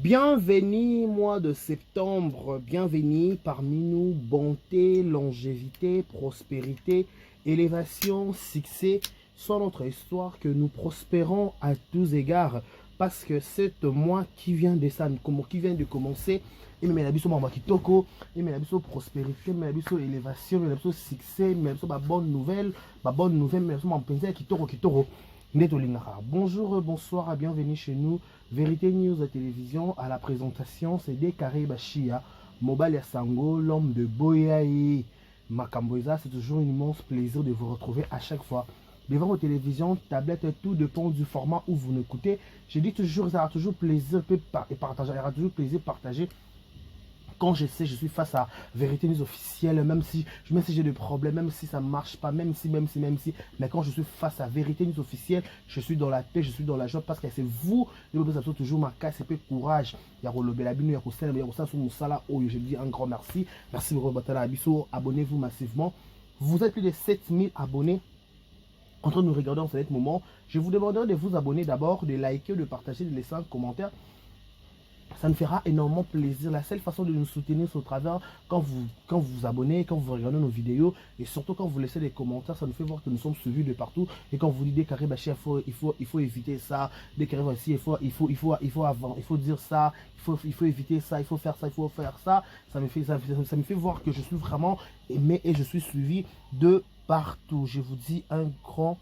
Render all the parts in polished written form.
Bienvenue, mois de septembre, bienvenue parmi nous, bonté, longévité, prospérité, élévation, succès sont notre histoire, que nous prospérons à tous égards, parce que c'est mois qui vient de commencer, et même la biso mama kitoko, et même la biso prospérité, même la biso élévation, même la biso succès, même la biso bonne nouvelle, même la biso mampenza kitoko. Bonjour, bonsoir, bienvenue chez nous. Vérité News à télévision, à la présentation, c'est Décaré Bachia, Mobile Yasango, l'homme de Boyaï Makamboisa. C'est toujours un immense plaisir de vous retrouver à chaque fois. Devant vos télévisions, tablettes, tout dépend du format où vous l'écoutez. Je dis toujours, ça aura toujours plaisir de partager, il y aura toujours plaisir de partager. Quand je sais, je suis face à Vérité News officielle, même si j'ai des problèmes, même si ça ne marche pas, même si, mais quand je suis face à Vérité News officielle, je suis dans la paix, je suis dans la joie, parce que c'est vous, toujours ma casse et courage. Je dis un grand merci. Merci beaucoup, abonnez-vous massivement. Vous êtes plus de 7000 abonnés en train de nous regarder en ce moment. Je vous demanderai de vous abonner d'abord, de liker, de partager, de laisser un commentaire. Ça nous fera énormément plaisir. La seule façon de nous soutenir, c'est au travers quand vous vous abonnez, quand vous regardez nos vidéos, et surtout quand vous laissez des commentaires, ça nous fait voir que nous sommes suivis de partout. Et quand vous dites Décaré Bachia, il faut éviter ça, Décaré Bachia, il faut dire ça, il faut éviter ça, il faut faire ça, ça me fait voir que je suis vraiment aimé et je suis suivi de partout. Je vous dis un grand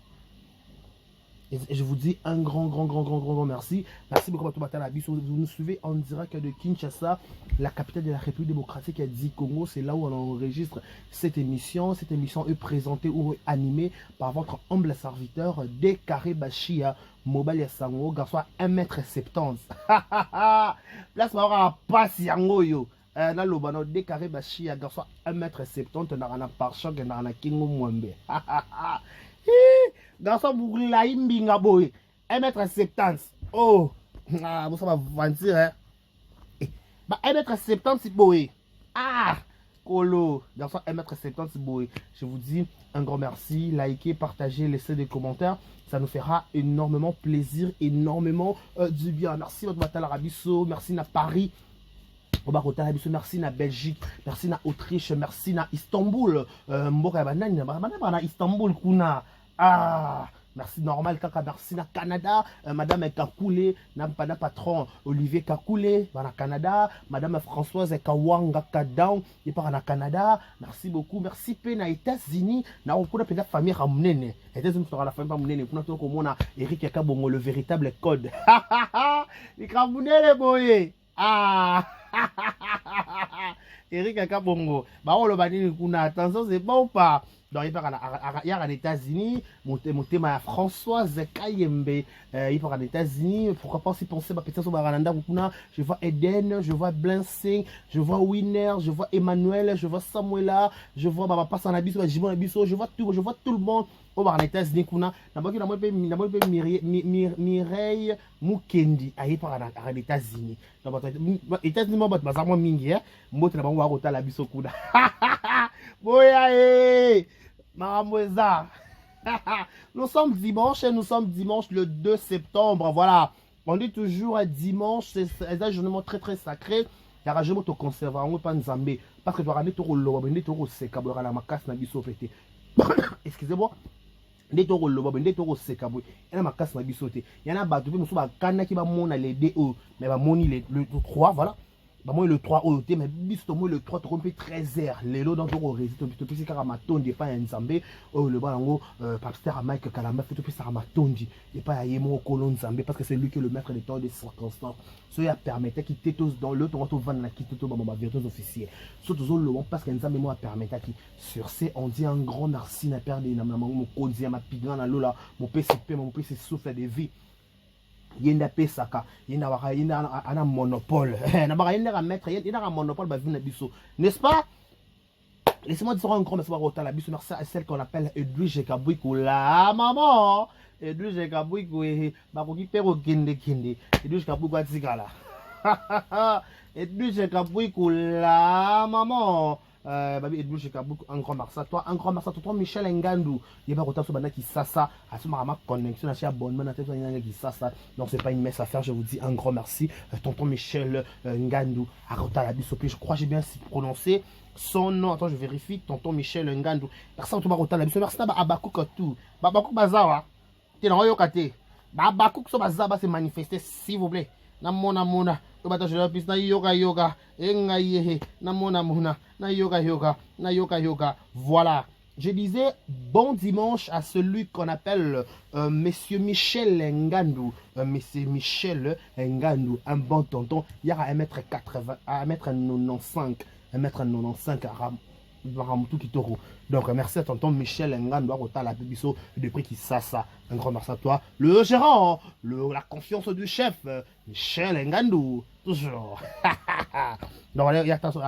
merci. Merci beaucoup à tout le monde. Vous nous suivez en direct de Kinshasa, la capitale de la République démocratique du Congo. C'est là où on enregistre cette émission. Cette émission est présentée ou animée par votre humble serviteur Décaré Bachia, Mobile Yasango, garçon 1m70. Place ma passe yango yo. Na lobano Décaré Bachia, garçon 1m70, na par choc na kingo mwembe. Garçon bourla imbinga boy 1m70. Oh, vous ça va mentir hein. 1m70 boy. Ah, colo. Garçon 1m70 boy. Je vous dis un grand merci, likez, partagez, laissez des commentaires. Ça nous fera énormément plaisir, énormément du bien. Merci votre Batal Arabiso, merci na Paris. Merci na Belgique, merci na Autriche, merci na Istanbul. Istanbul kuna. Ah, merci normal kaka, merci na Canada, madame Kakoulé, na patron Olivier Kakoulé, na Canada, madame Françoise Kawanga Kadown, et par na Canada. Merci beaucoup, merci pe na États-Unis, na okuna pe na famille Ramnene. États-Unis la famille Ramnene, kuna to komona Eric Kabongo le véritable code. Les Ramnene boy. Ah. Eric Kabongo. Bah on le bani kuna, attention, c'est bon ou pas? Donc, il part en États-Unis, monter ma Françoise Kayembe, il part en États-Unis, pourquoi pas aussi penser à peut-être je vois Eden, je vois Blansing, je vois Winner, je vois Emmanuel, je vois Samuela, je vois Papa Sanabiso, je vois tout le monde. Au bar en États-Unis, Mireille Mukendi, il part en États-Unis. États-Unis, moi, mingi, moi, je vais la biso kuna. Boya, Maramoueza. Nous sommes dimanche le 2 septembre. Voilà. On dit toujours dimanche, c'est un journée très très sacré. Il y a un jour où on conserve, on ne peut pas nous embêter. Parce que tu vas aller au loba, tu vas aller seka, tu vas aller makas na biso pété. Excusez-moi. Nde to loba, nde to seka boy. Il y a makas na biso té. Il y en a battu, nous sommes à Kana qui va mona les DO, mais va moni le 3, voilà. Bah moi le 3 OT mais bisto moi le 3 to rompe 13h les lots dans ton résident to pisi kaka matondi pas nzambe oh le balango pasteur Mike Kalamba fait to pisi kaka matondi et pas yemo kolon nzambe parce que c'est lui qui est le maître des temps des circonstances so ya permettait qu'il tous dans le ton to vendre na kito to ma vérité officielle surtout le parce que nzambe moi permettait qui sur ce on dit un grand merci na perdre na mon konzi ma pigan na lola mon PCP mon PC souffle de vie. Yenda pesaka yenda waka yenda ana monopole na baka yenda mettre yenda un monopole ba vina biso n'est-ce pas? Laissez-moi dire un grand merci à la biso, merci à celle qu'on appelle Edwige Kabouikou la maman Edwige Kabouikou ba ko ki pero kende Edwige Kabouikou atikala Edwige Kabouikou la maman Babi Edmond Chekabou, un grand merci à toi. Un grand merci à toi, Michel Ngandou. Il y a pas autant de qui ça, à ce moment connexion, à abonnement, à qui ça. Donc, c'est pas une messe à faire, je vous dis un grand merci. Tonton Michel Ngandou, à Rota la Bissopé, je crois que j'ai bien prononcé son nom. Attends, je vérifie. Tonton Michel Ngandou. Merci à toi, Rota la Bissopé. Merci à Abakouk tout. Abakouk Bazawa. T'es dans le côté. Abakouk Bazawa s'est manifesté, s'il vous plaît. Namona. Na yoga engaye namona na yoga. Voilà, je disais bon dimanche à celui qu'on appelle monsieur Michel Ngandou. Monsieur Michel Ngandou, un bon tonton. Il y a 1m80, 1m95, 1m95 donc merci à tonton Michel Ngandou à la Bibiso de prix qui ça. Un grand merci à toi, le gérant, la confiance du chef, Michel Ngandou, toujours. Donc attention,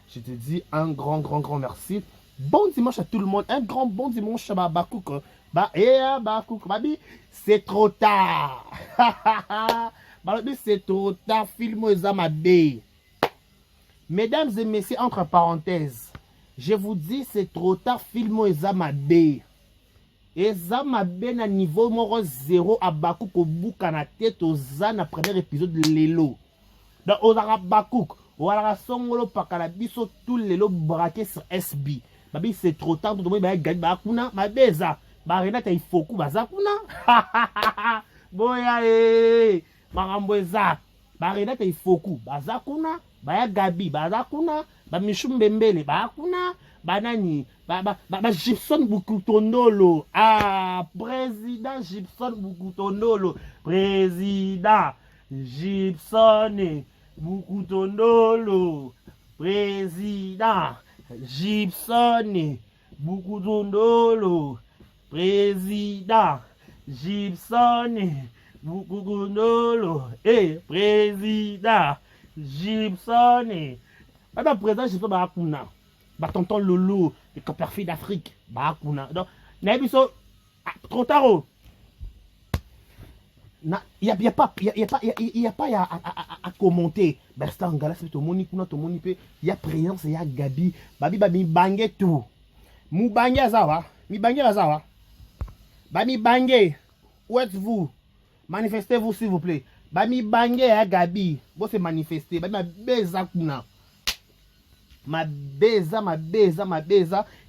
je te dis un grand merci. Bon dimanche à tout le monde, un grand bon dimanche à Bakouk. Bakouk, babi, c'est trop tard. Babi, c'est trop tard, film Zamabe. Mesdames et messieurs, entre parenthèses, je vous dis, c'est trop tard, film Zamabe. Et Zamabe na niveau moro 0 à Bakouk au bout na tête aux na premier épisode de Lelo. Donc, aux Bakouk, au Songolo Pakalabiso, tout Lelo braqué sur SB. Babi, c'est trop tard, tout le monde va gagner Bakuna, ma beza. Barina ta ifoku bazakuna. Boya Maramboza. Barina ta ifoku bazakuna. Baya Gabi bazakuna. Ba Mishumbembele bakuna. Banani ba Gibson Bukutondolo. Ah, président Gibson Bukutondolo. Président Gibson Bukutondolo. Président Gibson Bukutondolo. Président Gibson Bukutondolo. Président Gibson. Madame président Gibson Bakuna. Tonton Lolo, le coperfi d'Afrique. Bakuna. Donc, Nabiso, trop tard. Il n'y a pas à commenter. C'est un gars, c'est tout le monde. Il y a présence, il y a Gabi. Babi bangé tout. Mou bangé azawa. Mi bangé azawa. Babi bangé. Où êtes-vous? Manifestez-vous s'il vous plaît. Babi bangé à Gabi. Vous se manifester. Babi ma beza kuna. Ma beza.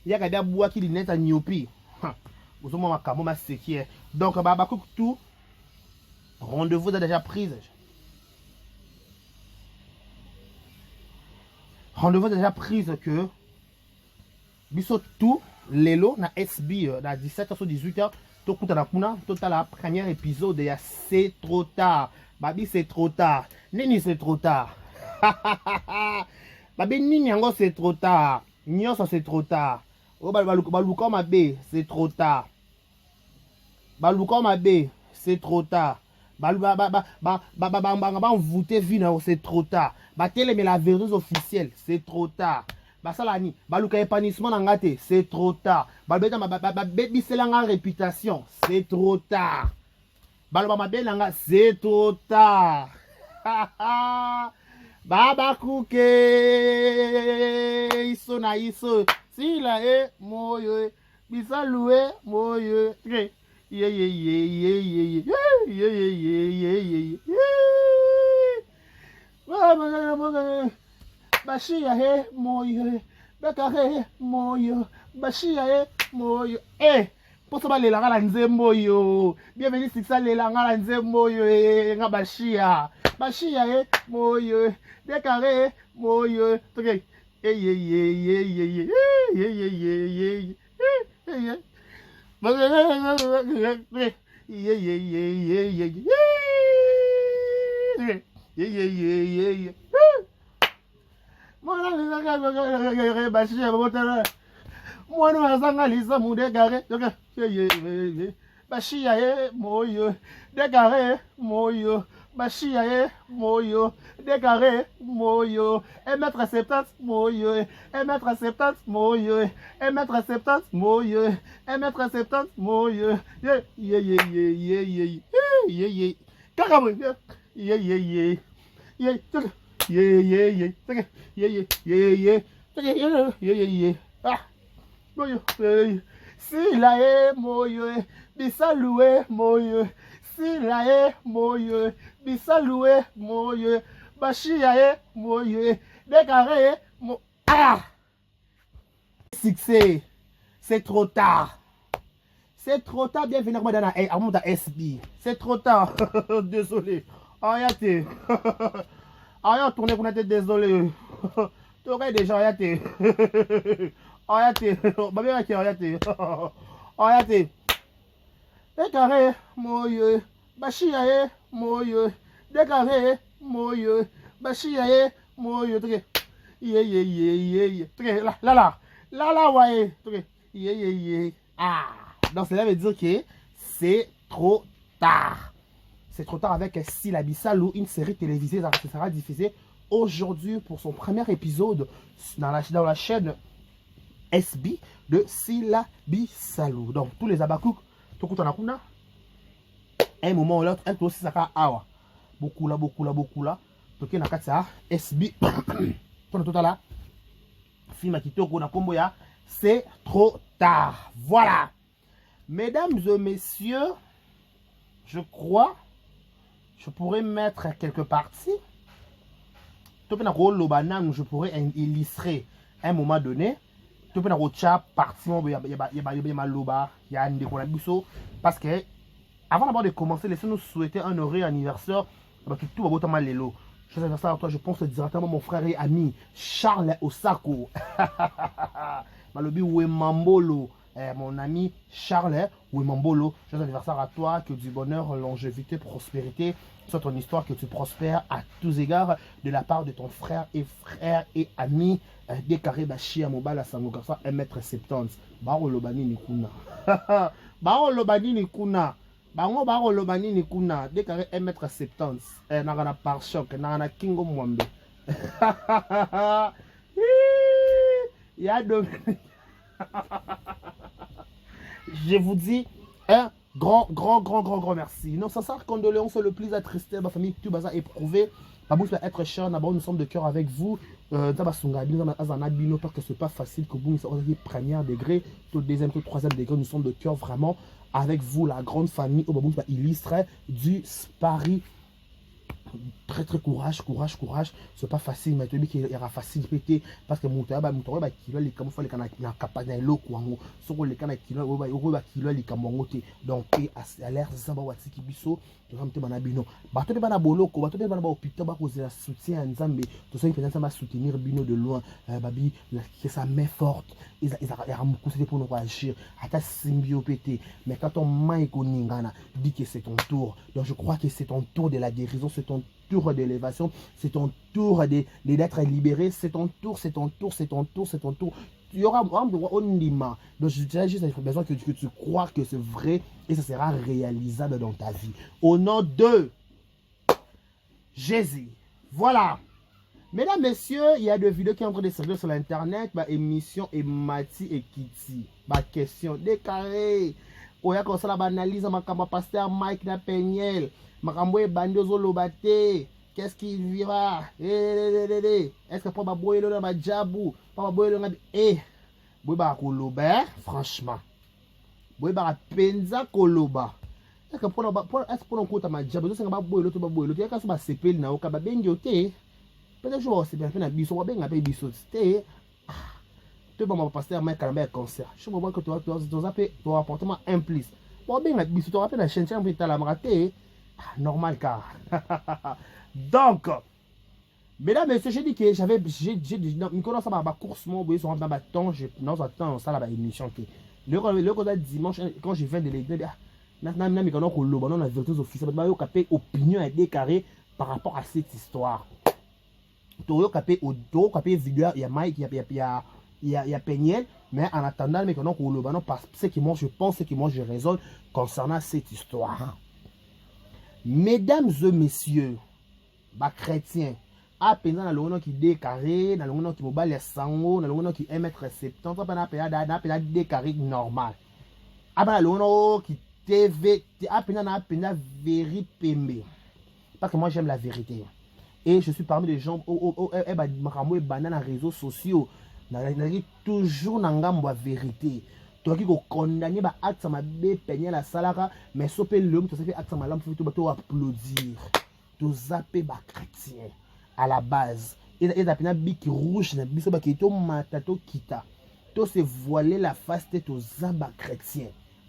Il y a Gabi à bois qui l'inet à Nyopi. Vous avez ma camo ma séquière. Donc, Babakouk tout. Rendez-vous est déjà prise. Rendez-vous est déjà prise que biso tout lelo na SB na 17h sur 18h tout kuta na kuna total la première épisode ya c'est trop tard. Babi c'est trop tard. Nini c'est trop tard. Babi nini yango c'est trop tard. Nyonso c'est trop tard. Oh baluka mabe c'est trop tard. Baluka mabe c'est trop tard. Voter vina c'est trop tard. Mais la vérité officielle c'est trop tard. Salani baluka épanouissement ngate c'est trop tard. Balbeta baby c'est la réputation c'est trop tard. Balba mabelanga c'est trop tard. Baba kuke iso na iso si la moyo bisalue moyo. Bashia he moyo bakare moyo bashia he moyo poso balela ngala nzembo yo bienvenue siksa lela ngala nzembo yo nga bashia he moyo bakare moyo toke Mwana wazangalisa mudegare bashia ye moyo degare moyo bashia ye moyo degare moyo 1m70 moyo 1m70 moyo 1m70 moyo 1m70 moyo kakabwe Ah, moyo, si la e moyo, bisaloué moyo, si la e moyo, bisaloué moyo, bashia e moyo, décaré mo. Ah! Succès, c'est trop tard. C'est trop tard, bienvenue à mon SB. C'est trop tard. Désolé. Arrêtez. Arrêtez, tournez pour être désolé. T'aurais déjà arrêté. Arrêtez. Arrêtez. Arrêtez. Décaré, moye. Bachia, moye. Décaré, moye. Bachia, moye. Là, ouais. Ah. Donc cela veut dire que c'est trop tard. C'est trop tard avec Syllabi Salou, une série télévisée qui sera diffusée aujourd'hui pour son premier épisode dans la chaîne SB de Syllabi Salou. Donc tous les abakouk, tout le monde un moment ou l'autre, un peu aussi ça va awa. Beaucoup là. Toké na katsa SB. Pour tout à l'heure, film qui toko na kombo ya, c'est trop tard. Voilà. Mesdames et messieurs, je crois, je pourrais mettre quelques parties. Je pourrais illustrer à un moment donné. Parce que, avant d'abord de commencer, laissez-nous souhaiter un heureux anniversaire. Je pense directement à mon frère et ami Charles Osako. Malobi Wemambolo. Mon ami Charles Wimambolo, joyeux anniversaire à toi, que du bonheur, longévité, prospérité soit ton histoire, que tu prospères à tous égards de la part de ton frère et ami Décaré Bachi Amobal à Sangogarsa 1m70. Baro Lobani Nikuna. Baro Lobani Nikuna. Baro Lobani Nikuna. Décaré 1m70. Nagana par choc, Nagana Kingo Mwambe. Il y a deux. Je vous dis un grand merci. Non, ça sert condoléances le plus attristé, ma famille, tout ça éprouvé. Babou va être cher, d'abord nous sommes de cœur avec vous. Parce que c'est pas facile que vous soyez premier degré, tout deuxième, tout troisième degré, nous sommes de cœur vraiment avec vous, la grande famille au Babou illustre du Spari. Très courage, c'est pas facile, mais il y aura facile pété parce que mon travail qui les camoufles les capable l'eau quoi sur les canaux qui les camoufles donc à l'air ça va watsi qui biso to samte bana bino bato bana boloko bato bana ba hôpital ba causer soutien nzambe to ça peut ça soutenir bino de loin babi que sa main forte ils a beaucoup pour nous agir ata symbio pété mais quand on main koningana dit que c'est ton tour, donc je crois que c'est ton tour de la guérison, c'est ton tour d'élévation, c'est ton tour d'être libéré, c'est ton tour. Il y aura un droit au Nima. Donc j'ai juste besoin que tu crois que c'est vrai et ça sera réalisable dans ta vie. Au nom de Jésus. Voilà. Mesdames, messieurs, il y a des vidéos qui sont en train de circuler sur l'internet. Ma émission et Mati et Kitty. Ma question décarrée. Oya comme ça la banalise ma pasteur Mike na Peniel. Makambo bandozo lobate. Qu'est-ce qui vira? Est-ce que pas boyelo na ba jabu? Pas boyelo na boy ba koloba franchement. Boy ba penza koloba. Est-ce que pour compte ma jabu, c'est ba boyelo to ba boyelo. Tu ka so ba sepeli na oka ba bengi ote. Peut-être je c'est bien fait na biso ba benga pe biso te. Tu vas pasteur Mike na ba concert. Je vois que tu vas appeler ton appartement implice. Bon benga biso tu rappelles la chaîne pour ta la raté. Normal car. Donc, mesdames et messieurs, j'ai dit que j'ai commencé à ma course, moi, vous voyez, dans ma temps, j'attends ça là, émission. Le dimanche, quand je viens de l'église, maintenant, mais quand on a vérité officielle, on a capé opinion déclarée par rapport à cette histoire. Tu as capé vidéo, il y a Mike, il y a Peniel, mais en attendant, mais quand on parce que moi je pense, que moi je raisonne concernant cette histoire. Mesdames et messieurs, chrétiens, à peine dans le qui décarré, dans le qui mobile sango, dans le qui 1m70, on peut décaré normal. À peine le qui TV, à peine vérité. Parce que moi j'aime la vérité. Et je suis parmi les gens, dans les réseaux sociaux. nazalaki toujours na ngambo ya vérité toki ko condamner ba acte mabe peigner la salaka mais sopé l'homme to fait acte malamu faut to applaudir to zapper ba chrétien à la base et apena biki rouge na biso ba kito matato kita to se voiler la face tête aux zaba chrétien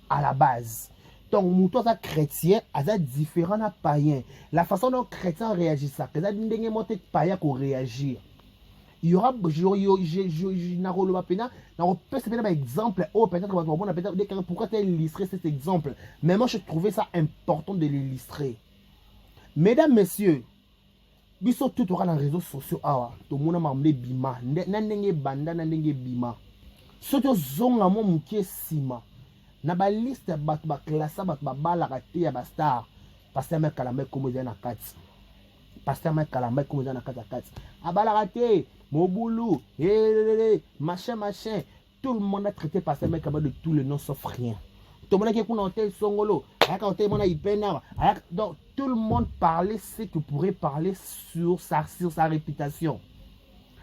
à la base. Donc mouton ça chrétien a différent na païen. La façon dont chrétien réagit ça, que ça ndenge monter païen ko réagir. Il y aura un exemple pourquoi tu as illustré cet exemple, mais moi je trouvais ça important de l'illustrer. Mesdames, messieurs, biso tout aura dans les réseaux sociaux awa to mona mamle bima ndenge banda ndenge bima soto zonga mo mukie sima na ba liste ba classe ba bala kate ya ba star pasteur me kalamba komo na kati pasteur me kalamba komo na kati abala kate Mobulu, machin, tout le monde a traité pasteur me kalamba de tous les noms sauf rien. Tout le monde qui est dans tel songolo, donc tout le monde parlait ce que pourrait parler sur sa réputation.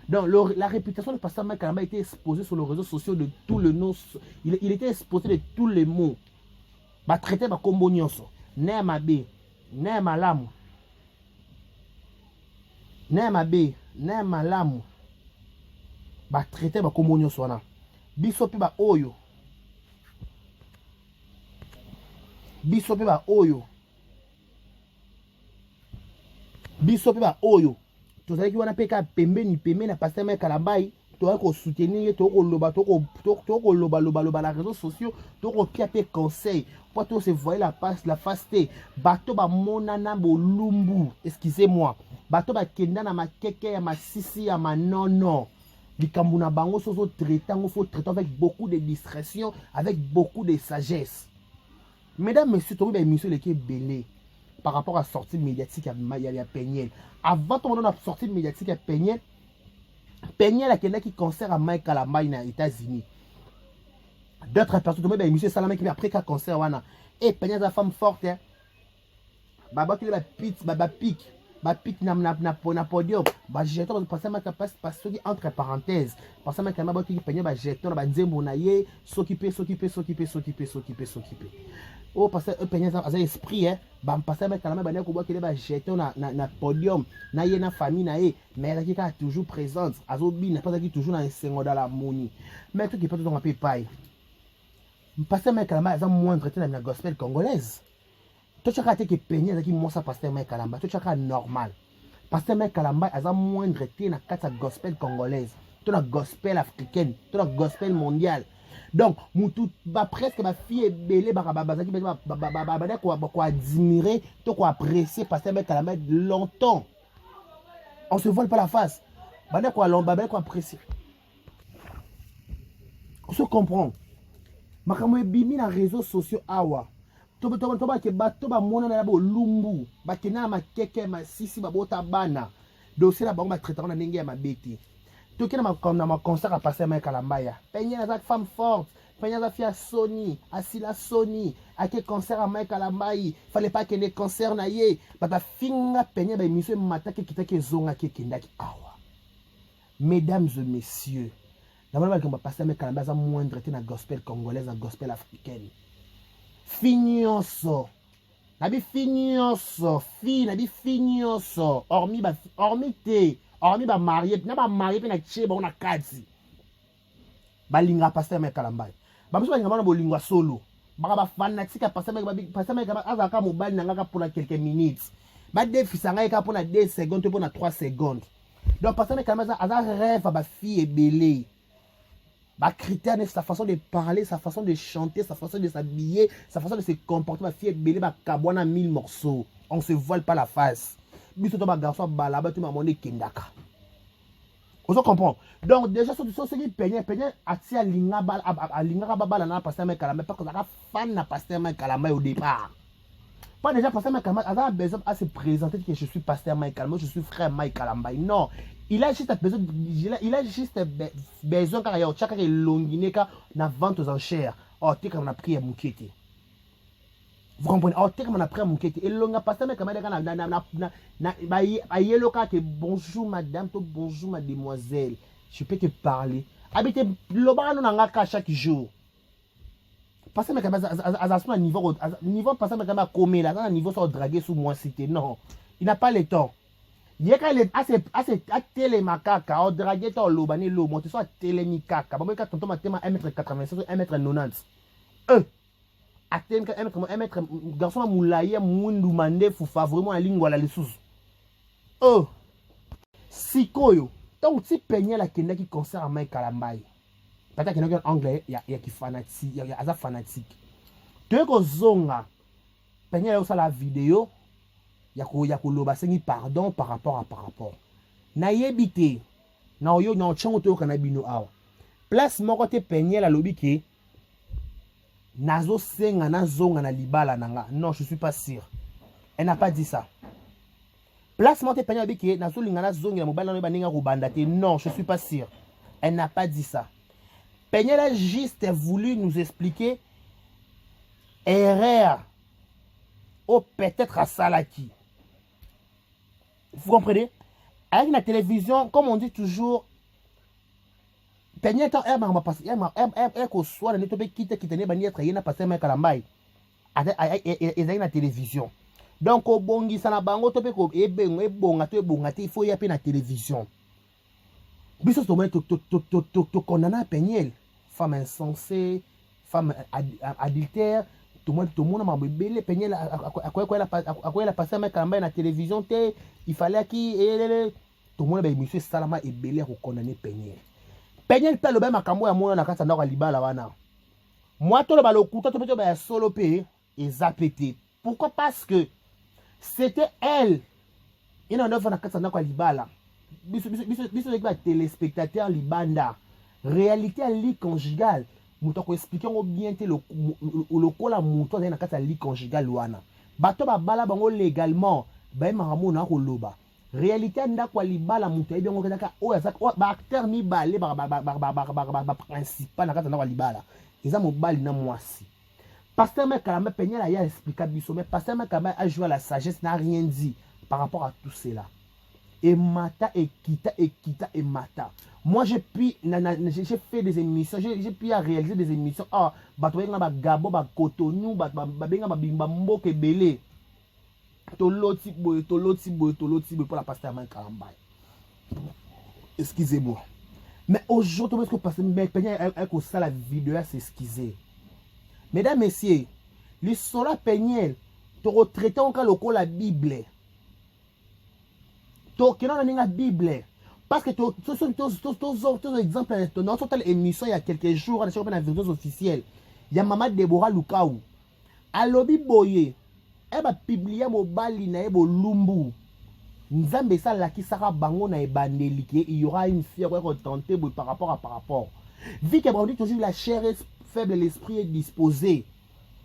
Donc la réputation de pasteur Mike Kalamba était exposée sur les réseaux sociaux de tous les noms. Il était exposé de tous les mots. Bah traité bah combo nyonso. Ne mabe, ne malamu. Ne mabe, ne malamu. Bah traité bah combo nyonso na. Biso pe ba oyo. Biso pe ba oyo. Biso pe ba oyo. Tozali ki wana pe ka pembeni na pasteur Mike Kalamba to ko soutenir to ko loba loba la réseaux sociaux to ko pia pe conseil pour to se voir la face bato ba monana bolumbu excusez-moi bato ba kenda na makeke ya masisi ya manono likambu na bango sozo traitant faut traiter avec beaucoup de discrétion avec beaucoup de sagesse. Mesdames, messieurs, to ba émission les qui belé par rapport à la sortie médiatique à Peniel. Avant ton la sortie médiatique à Peniel, Peniel a quelqu'un qui concert à Mike Kalamba aux États-Unis. D'autres personnes, M. Salamé qui après qu'un concert, et Peniel est une femme forte. Baba qui est pique na podium. Jeton parce que entre parenthèses, parce que Kalamba qui Peniel jeton ba nzembo na ye s'occuper. Oh, parce que Peniel a un esprit, parce que Kalamba ba ko qu'il ba jeton na podium, na ye na famille na ye, mais qui est toujours présente. Azobi n'a pas qui toujours dans un dans la moni. Mais tout qui peut dans un peu paille. Parce que Kalamba a moindre dans la gospel congolaise. Tout ce qui est Peniel qui montre ça pasteur Kalamba, tout ce qui est normal. Pasteur Kalamba a moindre dans la gospel congolaise, toute la gospel africaine, toute la gospel mondiale. Donc, moutou ba presque ma fille est belé ba quoi admirer, to quoi apprécier pasteur Kalamba longtemps. On se vole pas la face. Ba quoi apprécier. On se comprend. Makamwe bimi na réseaux sociaux awa. Toba ke bato ba mona na bo lumbu, ba kena ma keke ma sisi ba bota bana. Dossier la bango ba traitement na ndenge ya mabeti. Tokena ma concert à passer Mike Kalamba ya. Penya za femme forte, penya za fia Sony, asila Sony, a ke concert à Mike Kalamba yi, fallait pas que les concerts na ye, ba finga penya ba émission matake kitake zonga ke kendaki awa. Mesdames et messieurs, d'abord qu'on va passer Mike Kalamba za moindre te na gospel congolaise, na gospel africaine. Finioso. Nabi finioso, nabi finioso, hormis ba marié, na ba marié na tche ba na kati. Ba linga pasteur Mike Kalamba. Ba biso ba ngama na bolingwa solo. Ba fanatique pasteur Mike Kalamba azaka mobile na ngaka pour quelques minutes. Ba defisa ngaka ka pour 2 secondes pour 3 secondes. Donc pasteur Mike Kalamba aza rêve ba fille belé. Bah, critère, sa façon de parler, sa façon de chanter, sa façon de s'habiller, sa façon de se comporter. Ma fille est belle, bah, kabouana 1000 morceaux. On se voile pas la face. Mais surtout, bah, garçon, bah, là-bas, tu m'as demandé Kendaka. On se comprend. Donc, déjà, sur ce qui peignait, à tia linga bala na pasteur Mike Kalamba, parce que ça fan na pasteur Mike Kalamba au départ. Pas déjà pasteur Mike Kalamba, a besoin à se présenter que je suis pasteur Mike Kalamba, je suis frère Mike Kalamba. Non. Il a juste besoin car il y a chaque longineka na vente aux enchères. Oh, t'es comme on a pris à Moukete. Vous comprenez? Oh, t'es comme on a pris à Moukete. Et longa pasteur mais comme na yellow ka que bonjour madame, bonjour mademoiselle. Je peux te parler habite lobaka no nanga chaque jour passer mais à niveau passer mais quand commer là un niveau sur draguer sous moi cité non il n'a pas le temps il y a assez télé makaka au draguer ton lobani lo monter soit télé ni kaka bon quand tonton matema 1m86 1m90 atteindre 1m garçon moulaye mundu mande fufa vraiment en lingua la lisusu sikoyo donc si peigner la kenda qui concert à Mike Kalambai peut-être qu'il y a un anglais il y a qui fanatique il y a fanatique deux ko zonga peigner la vidéo il y a ko loba sengi pardon par rapport na yebité na yo na chongo to kana bino awa place moko te peigner la lobi ke nazo senga na zonga na libala nanga non je suis pas sûr elle n'a pas dit ça place monte peigner la que nazo linga na zonga na mobile na baninga ko banda te non je suis pas sûr elle n'a pas dit ça peigner a juste voulu nous expliquer erreur ou peut-être à Salaki. Vous comprenez? Avec la télévision, comme on dit toujours, peigner temps elle m'a passé elle ko soit ne tobe quitte ne bani être yena passer mais kalambai avec la télévision. Donc au bongi sana bango tobe ko ebonga te il faut y appeler la télévision. Biso to mettre to condamner peigner femme insensée, femme adultère, tout le monde m'a bébé peigner à quoi elle a passé mais kalambai na télévision te il fallait qui tout le monde ba monsieur Salama et belé ko condamner peigner. Peigner pe lo ba makambo ya mona na kata ndako libala wana. Moi to lo ba lokuta to pe ba solo pe et zapété. Pourquoi? Parce que c'était elle. Il en a na kata ndako libala. Biso les téléspectateurs libanda. Réalité à lit conjugale. Muto ko expliquer bien te le kola muto na kata lit conjugale wana. Bato ba bala bango légalement. Ba makambo na ko loba. Réalité ndako libala muto e bien ngokaka o ya ba acteur mi balé ba principal na kata ndako libala eza mobali na mwasi pasteur Makalamba peigner la ya expliquer biso mais pasteur Makalamba a joué à la sagesse n'a rien dit par rapport à tout cela et mata et kita et mata moi j'ai fait des émissions j'ai pu réaliser des émissions bato ba gabo ba Cotonou ba benga ba bimba mboke belé toloti boy pour la pasteur Makalamba. Excusez-moi. Mais aujourd'hui, parce que pasteur Makalamba elle ça la vidéo à s'excuser. Mesdames, messieurs, le sola peigner to retraité encore le la Bible. To que non la Bible. Parce que tous exemples dans notre émission il y a quelques jours on a une vidéo officielle. Il y a maman Deborah Lukaou. Alobi boye elle va publier mobali na ebo lumbu nzambe ça la qui sera bango na ebandeli que il y aura une fière retentée par rapport vu que on dit toujours la chair est faible l'esprit est disposé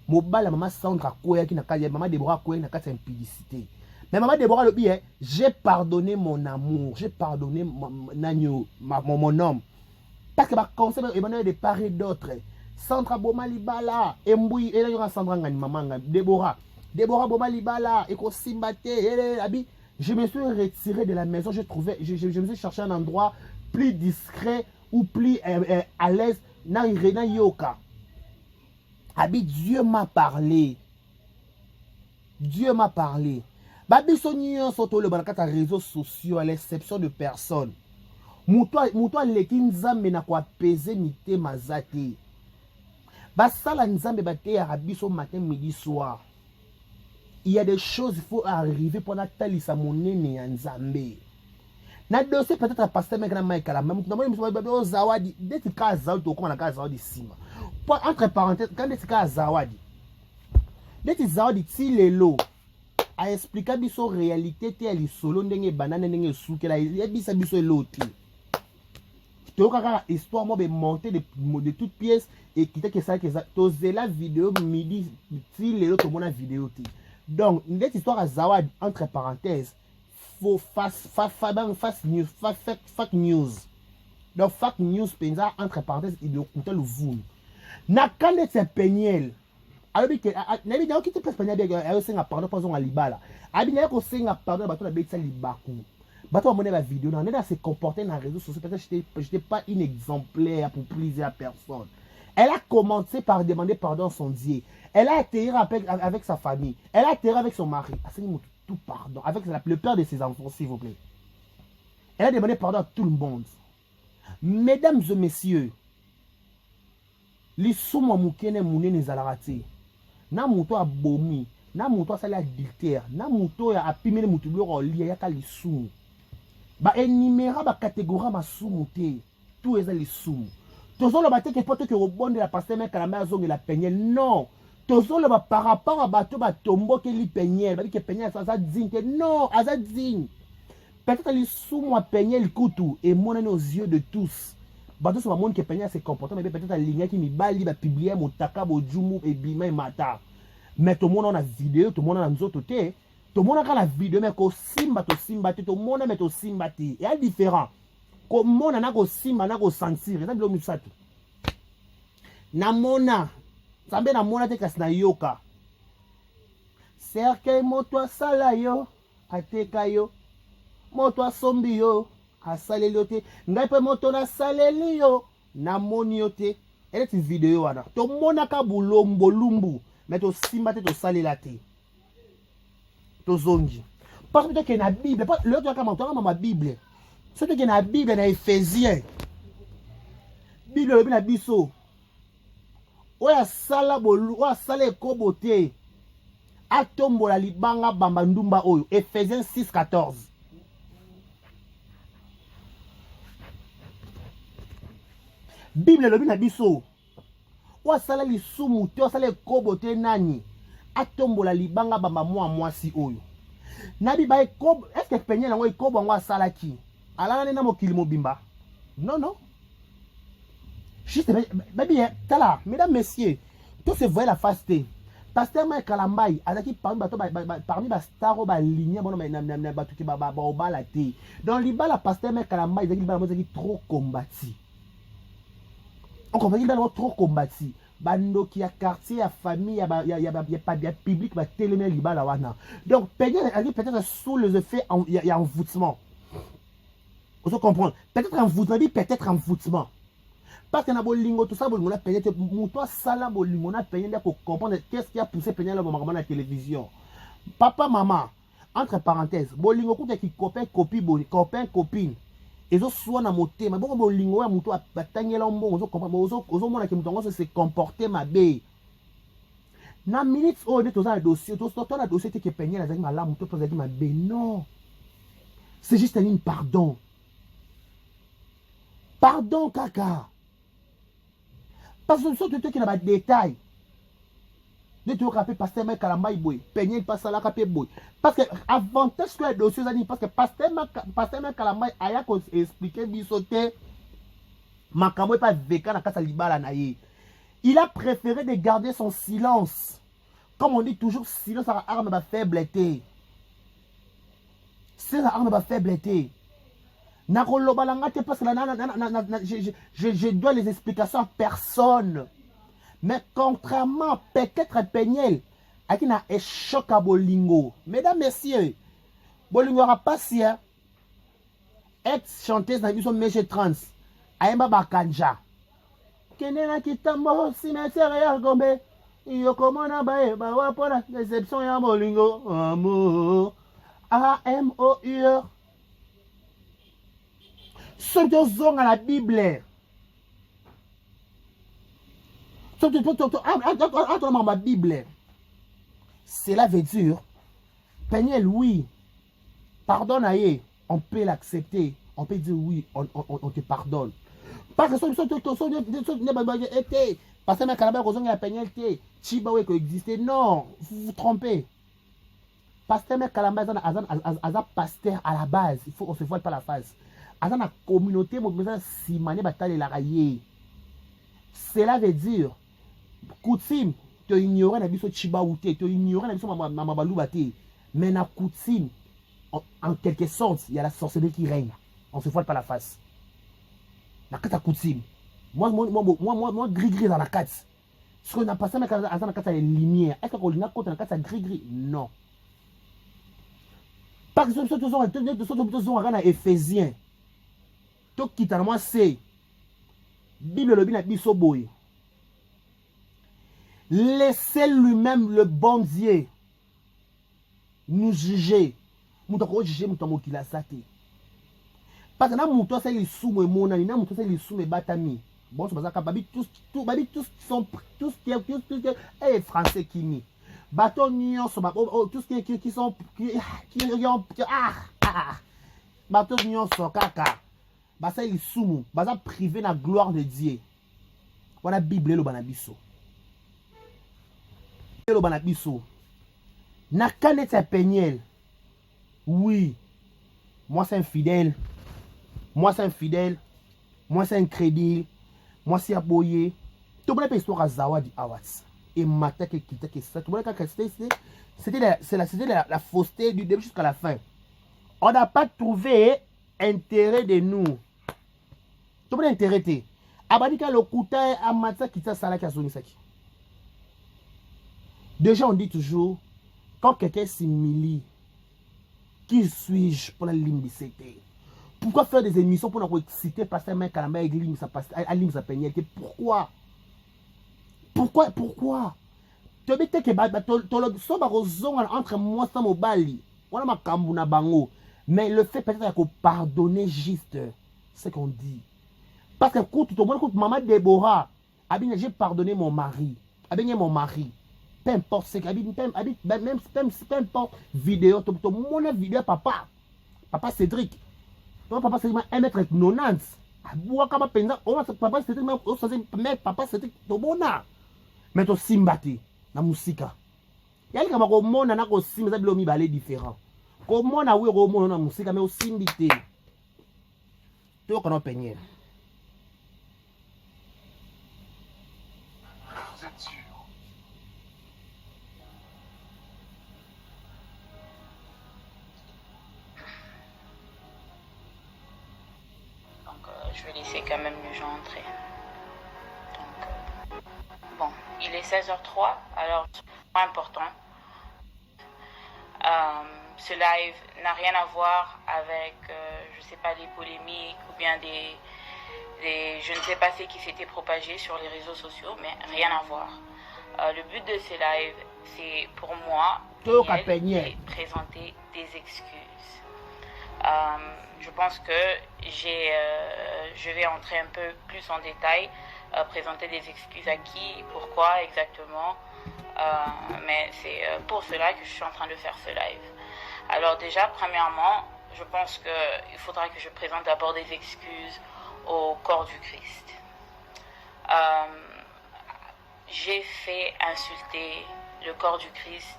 mobali maman Sandra Koya qui na kaya maman Deborah Koya na kaya impudicité mais maman Deborah le bien j'ai pardonné mon amour j'ai pardonné mon homme parce que ba conseil Emmanuel de part et d'autres Sandra Bomalibala Emboui et là il y aura Sandra ngani maman Deborah Boma Libala, et je me suis retiré de la maison, je me suis cherché un endroit plus discret ou plus à l'aise. Yoka. Dieu m'a parlé. Dieu m'a parlé. Babi Sonio Soto le banakata réseaux sociaux à l'exception de personne. Moutoua lekinzambe na kwa peze mite mazate. Basala nzambe bate arabiso matin midi soir. Il y a des choses, il faut arriver pour la talisa monene en Zambé. Na dossier peut-être à passer mais grand Michael même nous zawadi des cas zawadi comme na cas zawadi sima. Entre parenthèses quand des cas zawadi. Des zawadi ti lelo a expliquer biso réalité te ali solo ndenge banane ndenge soukela ya bisa biso loti. To kaka histoire mo be monter de toutes pièces et quitter que ça toze la vidéo midi ti lelo to mona vidéo ti. Donc, une histoire à Zawad, entre parenthèses, faut fake news. Donc, fake news, pensa, entre parenthèses, il doit coûter le vous. Na quand c'est peigner, alors que, n'avez pas quitté presque peigner, elle s'est pardon, pas on a libala. Abi n'a pas s'est pardon, bateau la bête ça libaku. Bato va la vidéo, on est à se comporter dans les réseaux sociaux. Peut-être que je n'étais pas une exemplaire pour plaisir à personne. Elle a commencé par demander pardon à son Dieu. Elle a atterri avec sa famille. Elle a atterri avec son mari. Tout pardon. Avec le père de ses enfants, s'il vous plaît. Elle a demandé pardon à tout le monde. Mesdames et messieurs, les soumons moukene mounene zalarati. Na mouto a bomi. Na mouto a sali adultère. Na mouto a pimé moutou bleu lié yaka les soumons. Ba enimera ba catégorie ma soumouté. Tout est les soumons. Toujours le bateau qui peut que rebonde la pasteur mais calamar zone la peignelle. Non. Toujours le par rapport à bateau ba tombeau qui li peignelle. Ba dit que peignelle ça digne. Non, ça digne. Peut-être les soumons a peignelle coutou et mon aux yeux de tous. Bateau sur le monde qui peignelle ses comportements mais peut-être la ligne qui mi bali ba publier mon taka bo jumu et bima et mata. Mais tout le monde a vidéo, tout le monde a nous autres côté. Tout le monde a la vidéo mais ko simba to simba tout le monde met to simba ti. Et différent. Comment on a ko simba na ko sentir ça bilo musatu namona sambe namona te kasi na yoka cercle moto asala yo ateka yo moto asombi yo asaleli yo te ngai pe moto na saleli yo namoni yo te ele ti video wana to mona ka bulombo lumbu mais to simba te to salela te to zongi parce que na Bible le to ka ma Bible. Surtout que dans la Bible, dans Ephésiens, la Bible est dans biso. Oya sala bolu, oya sala ekobote. Atombo la libanga bambandumba oyo. Ephésiens 6:14. Bible est dans biso. Oya sala lisumu te, oya sala ekobote nani. Atombo la libanga bamba mwasi oyo. Nabi ba ekobo, est-ce que penye nango ekobo ngo asala ki? Alors, on a un kilimo bimba. Non, non. Juste, baby, tala, mesdames, messieurs, tout se voit la faste. Pasteur Mike Kalambai, avec parmi les stars, ligne, dans le bas, la pasteur Mike Kalambai, il est trop combattu. On comprend qu'il est trop combattu. Bando qui a quartier, a famille, il y a pas de public, il y a télé, donc, peut-être sous les effets, il y a envoûtement. Vous comprenez? Peut-être un voûtement. Parce que dans bolingo tout ça, on a payé moutoua sala bolingo, on a payé pour comprendre qu'est-ce qui a poussé peigner le la télévision. Papa, maman, entre parenthèses, bolingo qui copain, copain, copine. Ils ont soit dans mon thème, mais bon bolingo a moutoua batangé l'ombo, on comprend, on mona qui moutoua se comporter ma bé. Na minutes on est dans un dossier, tout ça, dans dossier qui peigné la zagma là, moutoua pour ma bé. Non, c'est juste un pardon. Pardon, caca. Parce que ce qui n'a pas de détails. De tout rappeler, pasteur Mike Kalambai boy, peigner le pasteur là capé boy. Parce que avantage que les dossiers ani parce que pasteur Mike Kalambai a expliqué bisoté makambo pas veka na kasa libala na ye. Il a préféré de garder son silence. Comme on dit toujours, silence à arme de faiblesse. C'est la arme de faiblesse. Parce que je dois les explications à personne. Mais contrairement, peut-être Peignel, à qui n'a un choc à Bolingo. Mesdames, messieurs, Bolingo aura passé ex-chanteuse dans l'émission Méje Trans, Aïmba Bakanja. Kenena Kitambo, cimetière Gombe, Yokomona Bae, Bawapona, déception ya Bolingo, amour, A-M-O-U-R. Ceux qui ont à la Bible. Attends, ma Bible. Cela veut dire, Peignel, oui, pardonne à eux, on peut l'accepter. On peut dire oui, on te pardonne. Parce que parce que non, vous vous trompez. Pasteur Kalamba a pasteur à la base. Il faut qu'on se voile pas la face. Dans la communauté, cela veut dire, coutume, tu ignores la biso chibaouté, tu ignores la biso mamabaloubaté. Mais la coutume, en quelque sorte, il y a la sorcellerie qui règne. On se voile pas la face. La coutume. Moi, gris-gris dans la carte. Ce qu'on a passé dans la carte, c'est les lumières. Est-ce qu'on a contre la carte, c'est gris-gris? Non. Parce que ce sont les Éphésiens. Tout qui t'a moi c'est. Bible le bin biso boy. Laissez lui-même le bon Dieu nous juger. Nous devons juger nous qui l'a saté. Parce que nous tous les sous me monani, nous tous les sous me batami. Bon c'est parce que babi tous sont tous et français qui ni. Bateau nion sont tous qui sont bateau nion sont kaka. Basa ils sous basa privé la gloire de Dieu. Voilà Bible le banabiso. Le banabiso. Na canette peignel. Oui. Moi c'est infidèle. Moi c'est infidèle. Moi c'est incrédule. Moi c'est aboyé. Tout le monde peut histoire à Zawadi Awas. Et Mata qui quitte que ça. Tout le monde c'était la fausseté du début jusqu'à la fin. On n'a pas trouvé intérêt de nous. Tout le monde intérêt. Abadika le kouta à Mata qui t'a salaki à Zonisaki. Déjà on dit toujours quand quelqu'un s'humilie, qui suis-je pour la ligne de CT? Pourquoi faire des émissions pour nous exciter, passer un mec à la main avec ligne, ça passe, à ligne, ça peigne. Pourquoi? Pourquoi? Tu as dit que entre moi et mon bali, on a ma kambuna bango, mais le fait peut-être qu'on pardonner juste, c'est ce qu'on dit. Parce que quand tout le monde, quand maman Déborah, j'ai pardonné mon mari, mon mari. Peu importe ce que même importe vidéo, tout le monde a vidéo papa Cédric. Papa Cédric m'a 1m90. Papa Cédric papa Cédric tobona. Mais to simbati na musika. Yali kama ko mona na ko simba bilo mi balé différent. Ko mona we ko mona na musika mais au simbité. To kono peigner. Vous êtes sûr? Je vais laisser quand même les gens entrer. Donc, bon, il est 16h03, alors pas important. Ce live n'a rien à voir avec, je sais pas, des polémiques ou bien je ne sais pas ce qui s'était propagé sur les réseaux sociaux, mais rien à voir. Le but de ce live, c'est pour moi de présenter des excuses. Je pense que je vais entrer un peu plus en détail, présenter des excuses à qui, pourquoi exactement, mais c'est pour cela que je suis en train de faire ce live. Alors déjà, premièrement, je pense qu'il faudra que je présente d'abord des excuses au corps du Christ. J'ai fait insulter le corps du Christ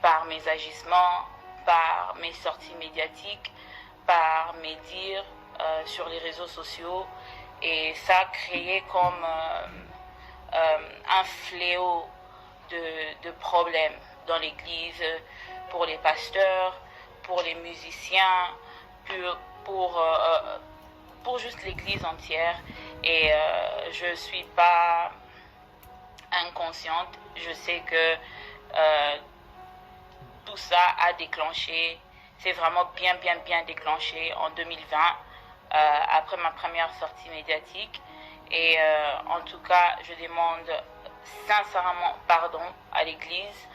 par mes agissements, par mes sorties médiatiques, par mes dires sur les réseaux sociaux, et ça a créé comme un fléau de problèmes dans l'église, pour les pasteurs, pour les musiciens, pour juste l'église entière. Et je ne suis pas inconsciente, je sais que tout ça a déclenché. C'est vraiment bien déclenché en 2020, après ma première sortie médiatique. Et en tout cas, je demande sincèrement pardon à l'Église.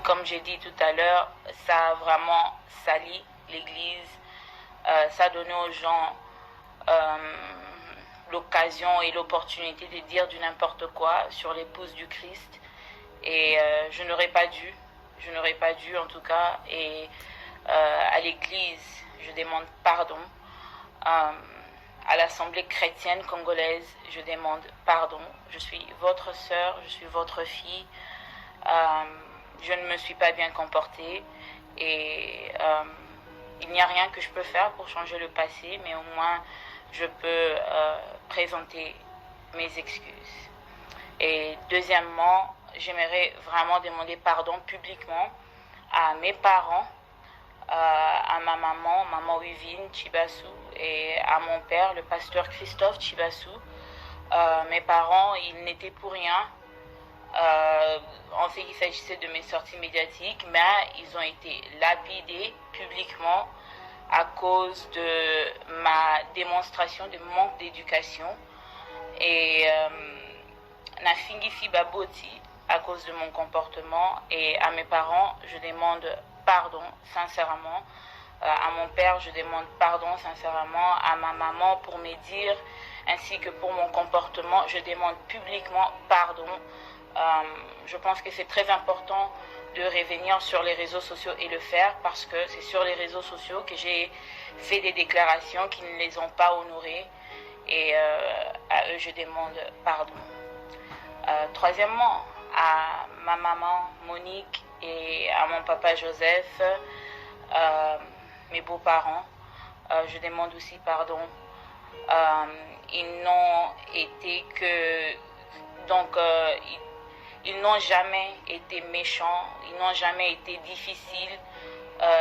Comme j'ai dit tout à l'heure, ça a vraiment sali l'Église. Ça a donné aux gens l'occasion et l'opportunité de dire du n'importe quoi sur l'épouse du Christ. Et je n'aurais pas dû en tout cas, et à l'église je demande pardon, à l'Assemblée chrétienne congolaise je demande pardon. Je suis votre sœur, je suis votre fille, je ne me suis pas bien comportée, et il n'y a rien que je peux faire pour changer le passé, mais au moins je peux présenter mes excuses. Et deuxièmement, j'aimerais vraiment demander pardon publiquement à mes parents, à ma maman Wivine Chibassou, et à mon père, le pasteur Christophe Chibassou. Mes parents, ils n'étaient pour rien en ce qui s'agissait de mes sorties médiatiques, mais ils ont été lapidés publiquement à cause de ma démonstration de manque d'éducation et na fingifi baboti à cause de mon comportement. Et à mes parents, je demande pardon sincèrement. À mon père, je demande pardon sincèrement. À ma maman pour me dire, ainsi que pour mon comportement, je demande publiquement pardon. Je pense que c'est très important de revenir sur les réseaux sociaux et le faire, parce que c'est sur les réseaux sociaux que j'ai fait des déclarations qui ne les ont pas honorées, et à eux je demande pardon. Troisièmement, à ma maman Monique et à mon papa Joseph, mes beaux-parents, je demande aussi pardon. Ils n'ont été que... Donc, ils n'ont jamais été méchants, ils n'ont jamais été difficiles.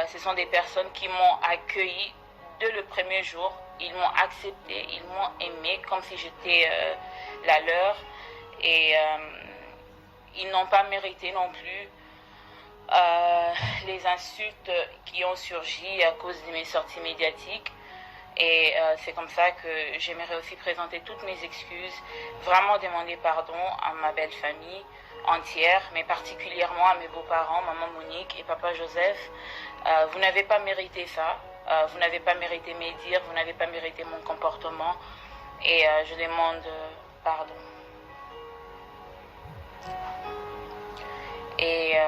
Ce sont des personnes qui m'ont accueilli dès le premier jour. Ils m'ont accepté, ils m'ont aimé comme si j'étais la leur. Et ils n'ont pas mérité non plus les insultes qui ont surgi à cause de mes sorties médiatiques. Et c'est comme ça que j'aimerais aussi présenter toutes mes excuses, vraiment demander pardon à ma belle famille entière, mais particulièrement à mes beaux-parents, maman Monique et papa Joseph. Vous n'avez pas mérité ça, vous n'avez pas mérité mes dires, vous n'avez pas mérité mon comportement, et je demande pardon. Et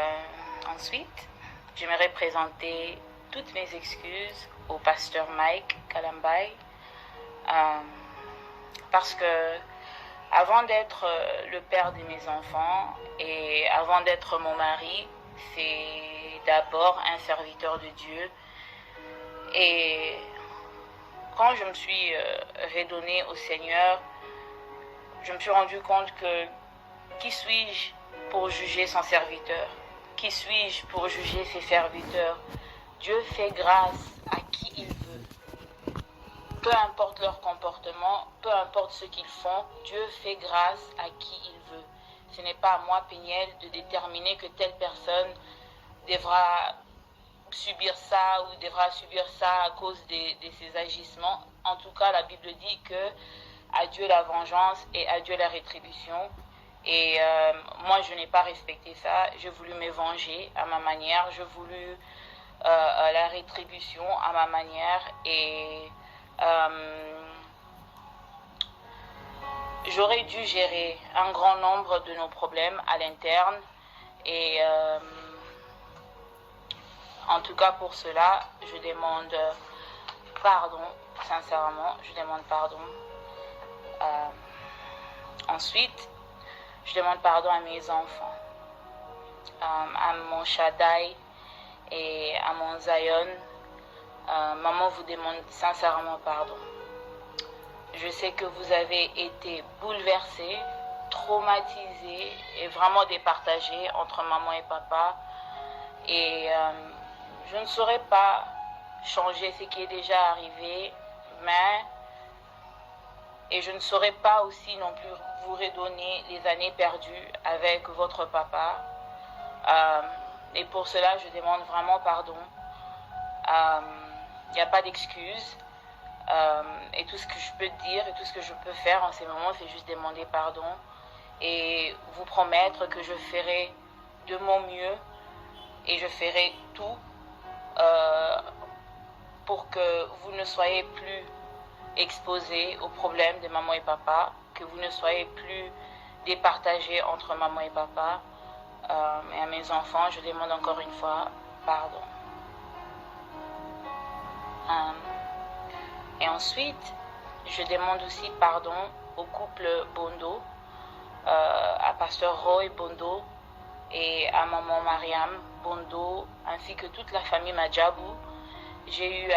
ensuite, j'aimerais présenter toutes mes excuses au pasteur Mike Kalambay, parce que avant d'être le père de mes enfants et avant d'être mon mari, c'est d'abord un serviteur de Dieu. Et quand je me suis redonnée au Seigneur, je me suis rendu compte que qui suis-je pour juger son serviteur? Qui suis-je pour juger ses serviteurs? Dieu fait grâce à qui il veut. Peu importe leur comportement, peu importe ce qu'ils font, Dieu fait grâce à qui il veut. Ce n'est pas à moi, Péniel, de déterminer que telle personne devra subir ça ou devra subir ça à cause de ses agissements. En tout cas, la Bible dit que à Dieu la vengeance et à Dieu la rétribution. Et moi, je n'ai pas respecté ça. J'ai voulu me venger à ma manière. J'ai voulu la rétribution à ma manière. Et j'aurais dû gérer un grand nombre de nos problèmes à l'interne. Et en tout cas, pour cela, je demande pardon. Sincèrement, je demande pardon. Ensuite, je demande pardon à mes enfants, à mon Shaddai et à mon Zion. Maman vous demande sincèrement pardon. Je sais que vous avez été bouleversés, traumatisés et vraiment départagés entre maman et papa. Et je ne saurais pas changer ce qui est déjà arrivé, mais... Et je ne saurais pas aussi non plus vous redonner les années perdues avec votre papa. Et pour cela, je demande vraiment pardon. Il n'y a pas d'excuse. Et tout ce que je peux dire et tout ce que je peux faire en ces moments, c'est juste demander pardon. Et vous promettre que je ferai de mon mieux. Et je ferai tout pour que vous ne soyez plus exposés aux problèmes de maman et papa, que vous ne soyez plus départagés entre maman et papa. Et à mes enfants, je demande encore une fois pardon. Et ensuite, je demande aussi pardon au couple Bondo, à pasteur Roy Bondo et à maman Mariam Bondo, ainsi que toute la famille Madjabou. J'ai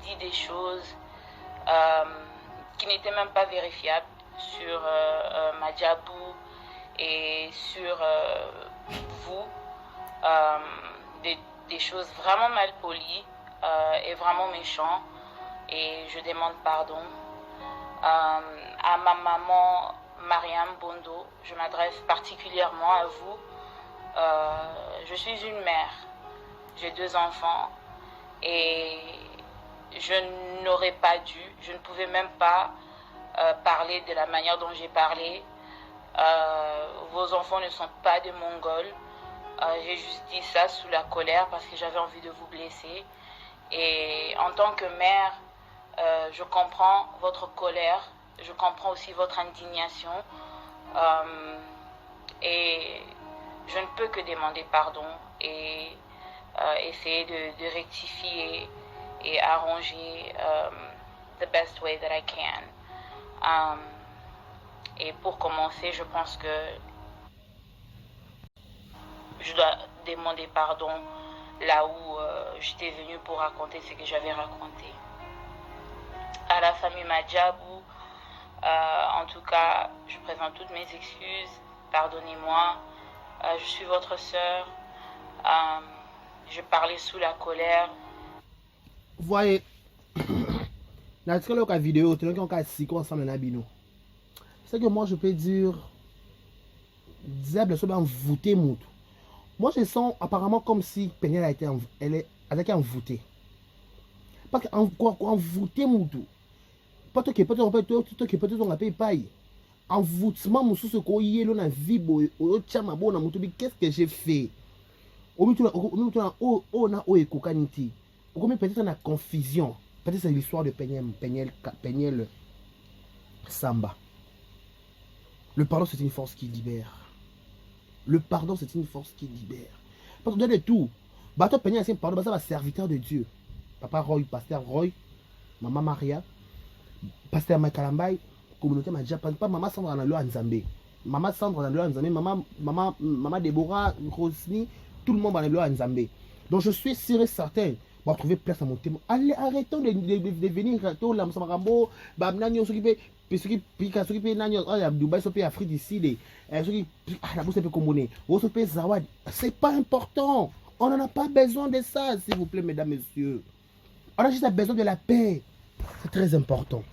dit des choses qui n'étaient même pas vérifiables sur Madjabou et sur vous, des choses vraiment mal polies et vraiment méchantes, et je demande pardon. À ma maman Mariam Bondo, je m'adresse particulièrement à vous. Je suis une mère, j'ai 2 enfants et je n'aurais pas dû, je ne pouvais même pas parler de la manière dont j'ai parlé. Vos enfants ne sont pas des Mongols. J'ai juste dit ça sous la colère parce que j'avais envie de vous blesser. Et en tant que mère, je comprends votre colère, je comprends aussi votre indignation. Et je ne peux que demander pardon et essayer de rectifier et arranger the best way that I can. Et pour commencer, je pense que je dois demander pardon là où j'étais venue pour raconter ce que j'avais raconté. À la famille Madjabou, en tout cas, je présente toutes mes excuses. Pardonnez-moi. Je suis votre sœur. Je parlais sous la colère. Vous voyez, dans la vidéo, c'est que moi je peux dire, diable, c'est envoûté moutou. Moi je sens apparemment comme si Peniel a été envoûtée. Parce qu'envoûté moutou. Peut-être on a payé paille. Envoûtement moussou ce qu'on y est là dans la vie, qu'est-ce que j'ai fait? Peut-être dans la confusion. Peut-être c'est l'histoire de Peniel Samba. Le pardon, c'est une force qui libère. Le pardon, c'est une force qui libère. Parce que de tout, Bateau Peniel, c'est un pardon, c'est un serviteur de Dieu. Papa Roy, Pasteur Roy, Maman Maria, Pasteur Makalambay, communauté Madja, pas Maman Sandra dans le Nzambé. Maman Sandra dans le Nzambé, Maman Déborah, Rosny, tout le monde dans le Nzambé. Donc je suis sûr et certain. On va trouver place à mon témoin. Allez, arrêtons de venir là, Msamarabo, Babnanyo, ceux qui s'occupent de Dubaï, ceux qui Afrique d'ici, ceux qui la bourse est communée, ceux qui Zawad. C'est pas important. On n'en a pas besoin de ça, s'il vous plaît, mesdames, messieurs. On a juste besoin de la paix. C'est très important.